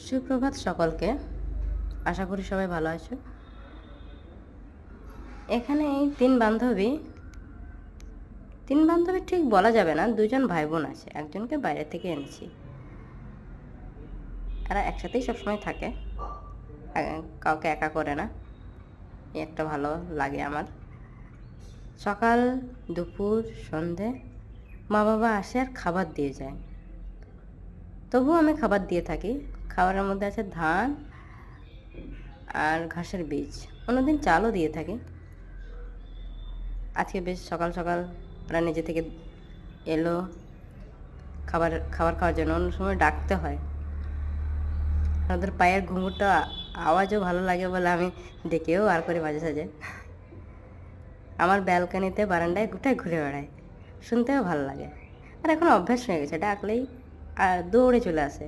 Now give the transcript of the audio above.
সুপ্রভাত সকলকে। আশা করি সবাই ভালো আছো। এখানে এই তিন বান্ধবী ঠিক বলা যাবে না, দুজন ভাই বোন আছে। একজনকে বাইরে থেকে এনেছি। এরা একসাথেই সবসময় থাকে, কাউকে একা করে না। এই একটা ভালো লাগে আমার। সকাল, দুপুর, সন্ধে মা বাবা আসে আর খাবার দিয়ে যায়। তবুও আমি খাবার দিয়ে থাকি। খাবারের মধ্যে আছে ধান আর ঘাসের বীজ, অন্যদিন চালও দিয়ে থাকি। আজকে বেশ সকাল সকাল ওরা নিজে থেকে এলো খাবার খাওয়ার জন্য। অন্য সময় ডাকতে হয়। ওদের পায়ের ঘুঙুরটা আওয়াজও ভালো লাগে বলে আমি ডেকেও আর করি মাঝে সাঝে। আমার ব্যালকানিতে বারান্দায় গোটায় ঘুরে বেড়ায়, শুনতেও ভালো লাগে। আর এখন অভ্যাস হয়ে গেছে, ডাকলেই আর দৌড়ে চলে আসে।